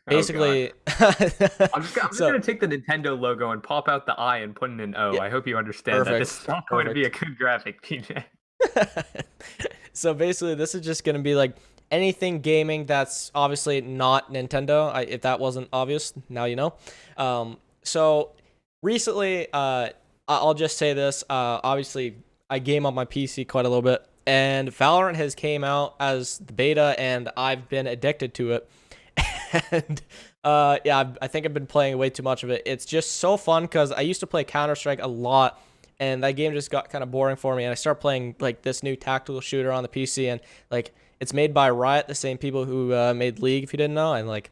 basically, I'm just so gonna take the Nintendo logo and pop out the I and put in an O. yeah, I hope you understand that this perfect, is not going to be a perfect. good graphic, PJ. So basically, this is just gonna be like anything gaming that's obviously not Nintendo. If that wasn't obvious, now you know. So recently, I'll just say this. Obviously, I game on my PC quite a little bit, and Valorant has came out as the beta, and I've been addicted to it. And yeah, I think I've been playing way too much of it. It's just so fun because I used to play Counter-Strike a lot, and that game just got kind of boring for me. And I started playing like this new tactical shooter on the PC, and like it's made by Riot, the same people who made League, if you didn't know. And like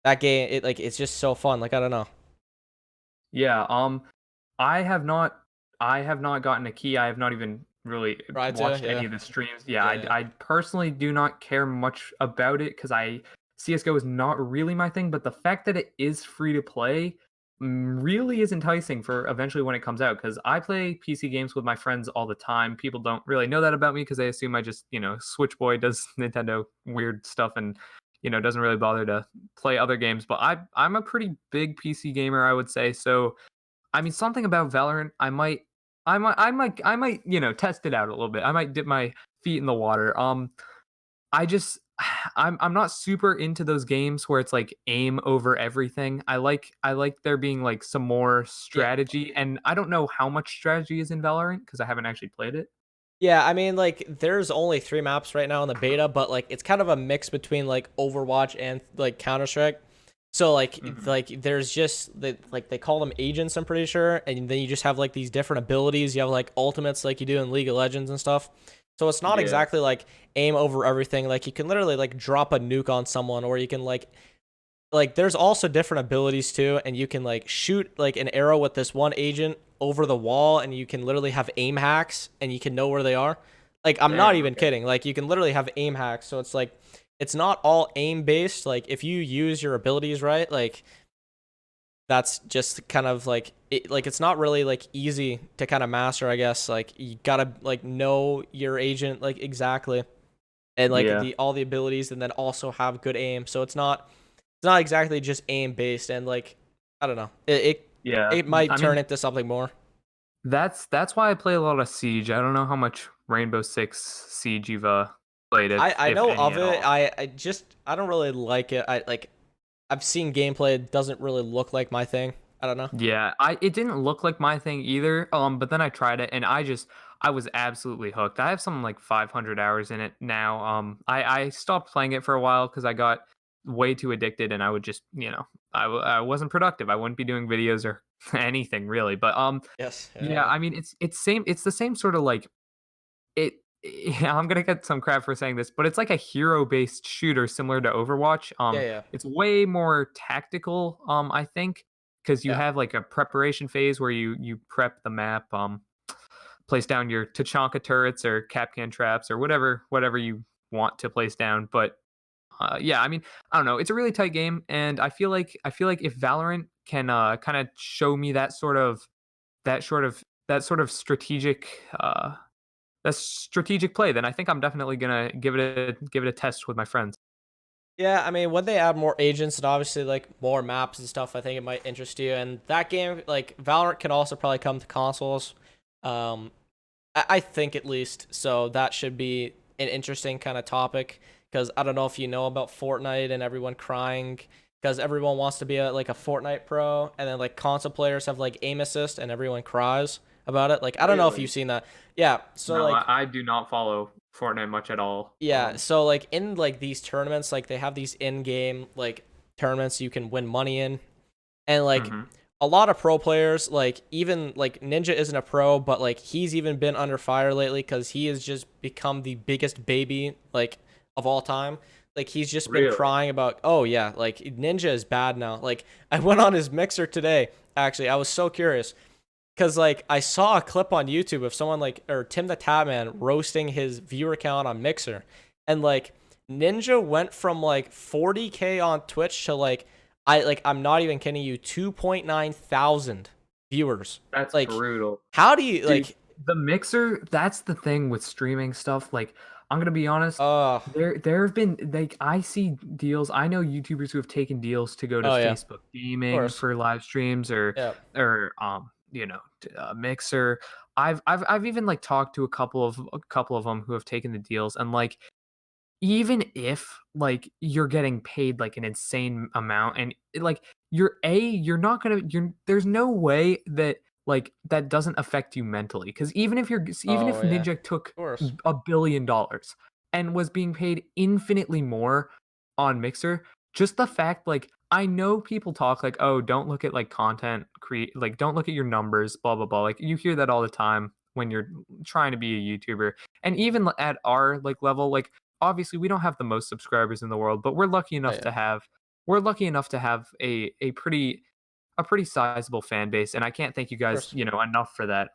that game, it's just so fun. Like I don't know. Yeah. I have not. I have not gotten a key. I have not even really Riot too, watched yeah, any of the streams. Yeah. yeah, yeah. I personally do not care much about it because I CS:GO is not really my thing. But the fact that it is free to play really is enticing for eventually when it comes out. Because I play PC games with my friends all the time. People don't really know that about me because they assume I just Switch boy does Nintendo weird stuff and doesn't really bother to play other games. But I'm a pretty big PC gamer, I would say. So I mean, something about Valorant, I might, test it out a little bit. I might dip my feet in the water. I just, I'm not super into those games where it's like aim over everything. I like there being like some more Yeah. strategy, and I don't know how much strategy is in Valorant because I haven't actually played it. Yeah, I mean, like, there's only 3 maps right now in the beta, but like, it's kind of a mix between like Overwatch and like Counter Strike. So Hmm. there's just like they call them agents, I'm pretty sure, and then you just have like these different abilities. You have like ultimates, like you do in League of Legends and stuff. So it's not Yeah, exactly like aim over everything. Like you can literally like drop a nuke on someone, or you can like there's also different abilities too, and you can like shoot like an arrow with this one agent over the wall, and you can literally have aim hacks and you can know where they are. Like I'm not damn. even Okay. kidding, like you can literally have aim hacks, so it's like it's not all aim based. Like if you use your abilities right, like that's just kind of like it's not really like easy to kind of master, I guess. Like you gotta like know your agent like exactly, and like Yeah, the all the abilities, and then also have good aim. So it's not exactly just aim based, and like I don't know. yeah. It might I turn mean, into something more. that's why I play a lot of Siege. I don't know how much Rainbow Six Siege you've played, I if know any of at it. all. I don't really like it. I've seen gameplay. It doesn't really look like my thing. I don't know. Yeah, I it didn't look like my thing either. But then I tried it and I was absolutely hooked. I have something like 500 hours in it now. I stopped playing it for a while because I got way too addicted and I would just I wasn't productive. I wouldn't be doing videos or anything really. But Yes. yeah, Yeah. I mean it's the same sort of like it. Yeah, I'm gonna get some crap for saying this, but it's like a hero-based shooter similar to Overwatch. Yeah. Yeah. It's way more tactical, I think, because you Yeah. have like a preparation phase where you prep the map, place down your Tachanka turrets or Capcan traps or whatever you want to place down. But yeah, I mean, I don't know. It's a really tight game, and I feel like if Valorant can kind of show me that sort of strategic play, then I think I'm definitely gonna give it a test with my friends. Yeah, I mean, when they add more agents and obviously like more maps and stuff, I think it might interest you. And that game, like Valorant, can also probably come to consoles. Um, I think at least. So that should be an interesting kind of topic because I don't know if you know about Fortnite and everyone crying because everyone wants to be like a Fortnite pro, and then like console players have like aim assist and everyone cries about it. Like I don't know if you've Really? seen that. Yeah. So No, like I do not follow Fortnite much at all. yeah, so like in like these tournaments, like they have these in-game like tournaments you can win money in, and like Mhm. a lot of pro players, like even like Ninja isn't a pro, but like he's even been under fire lately because he has just become the biggest baby like of all time. Like he's just been Really? crying about, oh yeah, like Ninja is bad now. Like I went on his mixer today. Actually, I was so curious because like I saw a clip on YouTube of someone like or Tim the Tatman roasting his viewer count on Mixer, and like Ninja went from like 40K on Twitch to like I'm not even kidding you 2.9 thousand viewers. That's Like brutal. how do you Dude, like the mixer, that's the thing with streaming stuff. Like, I'm gonna be honest, uh there have been like I see deals. I know YouTubers who have taken deals to go to oh yeah, of Facebook Gaming course. for live streams Yeah. or Mixer. I've even like talked to a couple of them who have taken the deals, and like even if like you're getting paid like an insane amount and like you're not gonna you're there's no way that like that doesn't affect you mentally because even if Oh yeah. Ninja took Of course. $1 billion and was being paid infinitely more on Mixer, just the fact like I know people talk like, oh, don't look at like content create like don't look at your numbers, blah blah blah, like you hear that all the time when you're trying to be a YouTuber. And even at our like level, like obviously we don't have the most subscribers in the world, but Oh yeah. we're lucky enough to have a pretty sizable fan base, and I can't thank you Of guys, course. enough for that.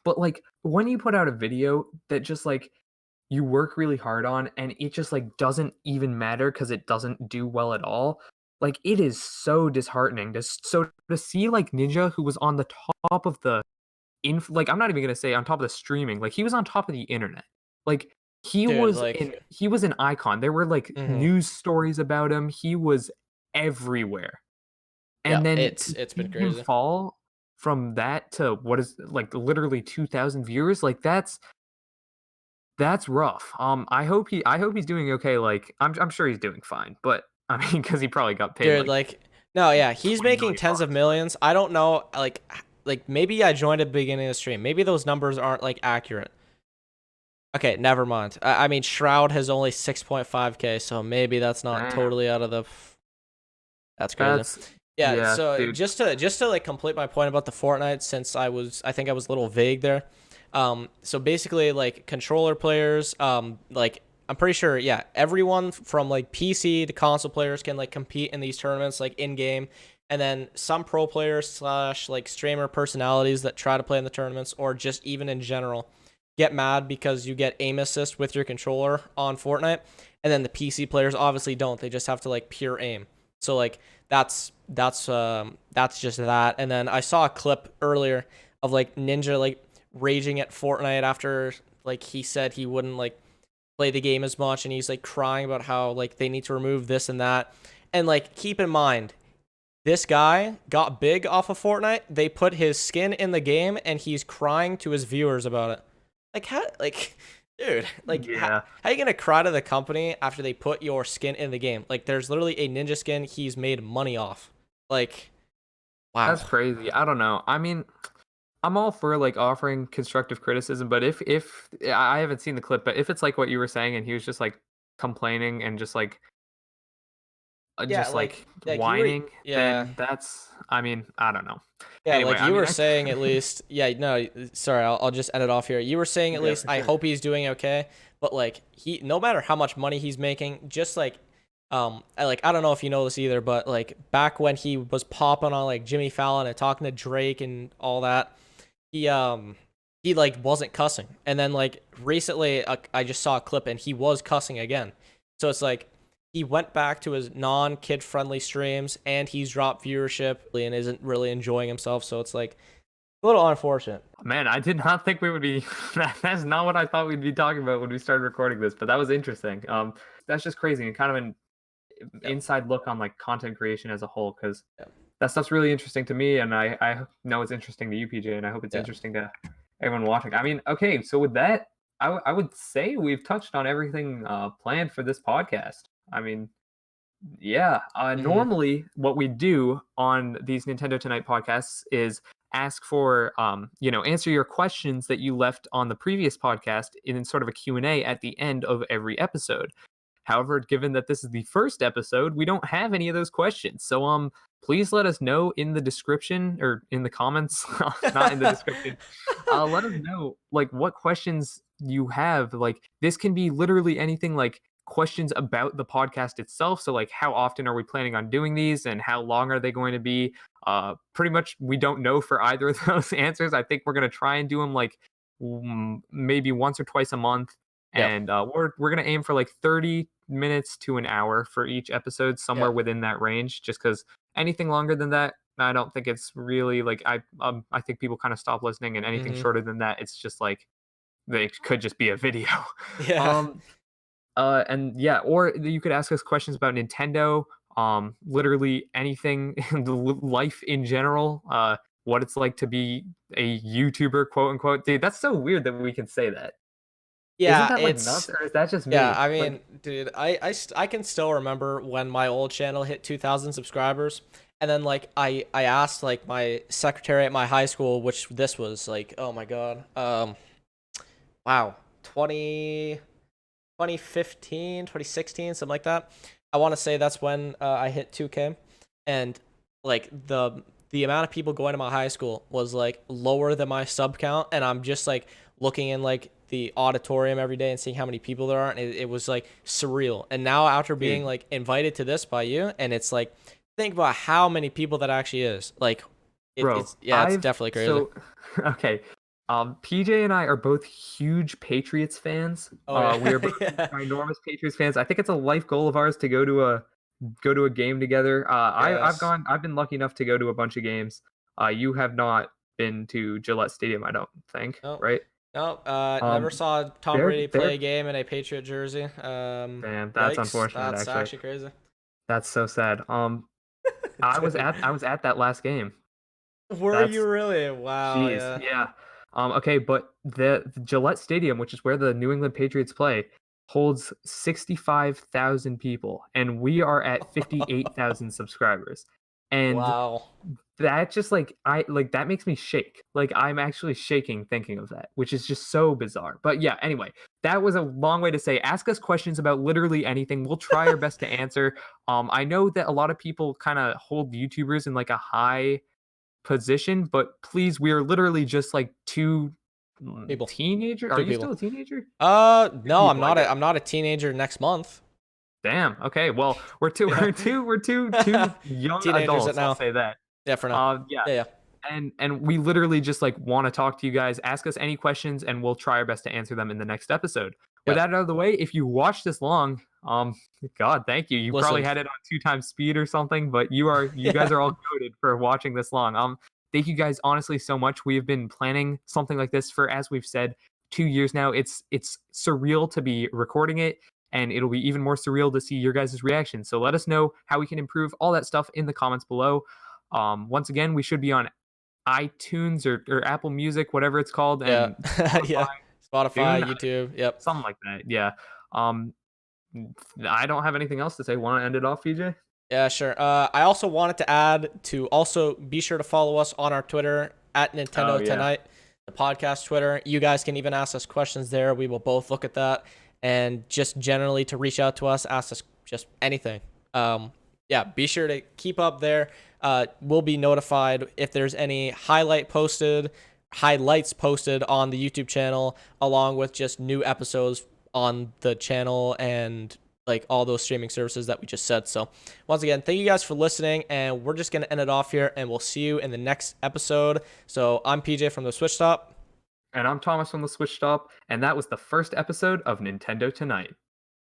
But like when you put out a video that just like you work really hard on and it just like doesn't even matter because it doesn't do well at all, like it is so disheartening to see like Ninja who was on the top of the like I'm not even gonna say on top of the streaming, like he was on top of the internet. Like Dude, like he was an icon. There were like mhm. news stories about him. He was everywhere. Yeah, And then it's to it's been see him crazy. fall from that to what is like literally 2,000 viewers, like that's rough. I hope he's doing okay. Like I'm sure he's doing fine, but I mean, because he probably got paid Dude, like like no, yeah, he's 20 making million tens of bucks. But millions. I don't know, like maybe I joined at the beginning of the stream. Maybe those numbers aren't like accurate. Okay, never mind. I mean, Shroud has only 6.5K, so maybe that's not damn, totally out of the. That's crazy. that's Yeah. yeah, So dude. just to like complete my point about the Fortnite, since I think I was a little vague there. So basically, like controller players, like I'm pretty sure, yeah, everyone from like PC to console players can like compete in these tournaments, like in game. And then some pro players slash like streamer personalities that try to play in the tournaments, or just even in general, get mad because you get aim assist with your controller on Fortnite, and then the PC players obviously don't. They just have to like pure aim. So like that's just that. And then I saw a clip earlier of like Ninja like raging at Fortnite after like he said he wouldn't like play the game as much, and he's like crying about how like they need to remove this and that. And like keep in mind, this guy got big off of Fortnite. They put his skin in the game, and he's crying to his viewers about it. Like how, like, dude, like Yeah. how you gonna cry to the company after they put your skin in the game? Like, there's literally a ninja skin he's made money off. Like, That's wow. crazy. I don't know. I mean, I'm all for like offering constructive criticism, but if I haven't seen the clip, but if it's like what you were saying and he was just like complaining and Yeah, just like like you were, whining, yeah. then that's I mean, I don't know. Yeah, Anyway, like I you mean, were saying at least, yeah, no, sorry, I'll just end it off here. You were saying at yeah, least for I sure. hope he's doing okay, but like he no matter how much money he's making, just like I don't know if you know this either, but like back when he was popping on like Jimmy Fallon and talking to Drake and all that, he like wasn't cussing. And then like recently I just saw a clip and he was cussing again. So it's like he went back to his non-kid friendly streams and he's dropped viewership and isn't really enjoying himself. So it's like a little unfortunate. Man, I did not think we would be that's not what I thought we'd be talking about when we started recording this, but that was interesting. That's just crazy and kind of an Yep. inside look on like content creation as a whole because Yep. that stuff's really interesting to me, and I know it's interesting to you, PJ, and I hope it's Yeah. interesting to everyone watching. I mean, okay, so with that, I would say we've touched on everything planned for this podcast. I mean, yeah. Mm-hmm. Normally, what we do on these Nintendo Tonight podcasts is ask for, answer your questions that you left on the previous podcast in sort of a Q&A at the end of every episode. However, given that this is the first episode, we don't have any of those questions. So please let us know in the description or in the comments, not in the description. Let us know like what questions you have. Like this can be literally anything, like questions about the podcast itself. So like how often are we planning on doing these and how long are they going to be? Pretty much we don't know for either of those answers. I think we're going to try and do them like maybe once or twice a month. Yeah. And we're going to aim for like 30 minutes to an hour for each episode, Yeah. somewhere within that range, just because anything longer than that, I don't think it's really like I think people kind of stop listening, and anything Mm-hmm. shorter than that, it's just like they could just be a video. Yeah. um and yeah, or you could ask us questions about Nintendo, literally anything in the life in general, what it's like to be a YouTuber, quote unquote. Dude, that's so weird that we can say that. Isn't Yeah, that like nuts, it's or is that just yeah, me? I Like, mean, dude, I can still remember when my old channel hit 2,000 subscribers, and then like I asked like my secretary at my high school, which this was like, oh my god, wow, 2015, 2016, something like that. I want to say that's when I hit 2K, and like the amount of people going to my high school was like lower than my sub count, and I'm just like looking in like the auditorium every day and seeing how many people there are, and it was like surreal. And now after being dude, like invited to this by you, and it's like think about how many people that actually is. Like bro, it's yeah, it's I've definitely crazy. so okay. PJ and I are both huge Patriots fans. Oh yeah, We are both yeah, ginormous Patriots fans. I think it's a life goal of ours to go to a game together. yes. I've been lucky enough to go to a bunch of games. You have not been to Gillette Stadium, I don't think, No, right? no. Never Um, saw Tom they're Brady play they're a game in a Patriot jersey. damn, that's Yikes. unfortunate That's actually. actually crazy. That's so sad. I was Dude. at that last game. Were you That's really? Wow. jeez, Yeah. yeah. Okay, but the Gillette Stadium, which is where the New England Patriots play, holds 65,000 people, and we are at 58,000 subscribers. And Wow. that just like I like that makes me shake. Like I'm actually shaking thinking of that, which is just so bizarre. But yeah, anyway, that was a long way to say ask us questions about literally anything. We'll try our best to answer. I know that a lot of people kind of hold YouTubers in like a high position, but please, we are literally just like two People. teenagers. Are Two you still people. a teenager? Two No, I'm people, I not guess. I'm not a teenager next month. Damn. Okay. Well, we're two, Yeah. two young Teenagers at adults. I'll now. say that. Yeah, for now. Yeah. Yeah, yeah. And we literally just like want to talk to you guys. Ask us any questions, and we'll try our best to answer them in the next episode. With Yeah. that out of the way, if you watched this long, God, thank you. You probably Listen. had it on 2 times speed or something, but you Yeah. guys are all goaded for watching this long. Thank you guys honestly so much. We have been planning something like this for, as we've said, 2 years now. It's surreal to be recording it, and it'll be even more surreal to see your guys' reaction. So let us know how we can improve all that stuff in the comments below. Once again, we should be on iTunes or Apple Music, whatever it's called, Yeah. and Spotify Yeah. Spotify, soon, YouTube. Yep. something like that. Yeah. Um, I don't have anything else to say. Want to end it off, PJ? Yeah, sure. I also wanted to add to also be sure to follow us on our Twitter at Oh Nintendo yeah. Tonight, the podcast Twitter. You guys can even ask us questions there. We will both look at that, and just generally to reach out to us, ask us just anything. Yeah, be sure to keep up there. We'll be notified if there's any highlights posted on the YouTube channel, along with just new episodes on the channel and like all those streaming services that we just said. So once again, thank you guys for listening, and we're just going to end it off here, and we'll see you in the next episode. So I'm PJ from the Switch Stop. And I'm Thomas from the Switch Stop, and that was the first episode of Nintendo Tonight.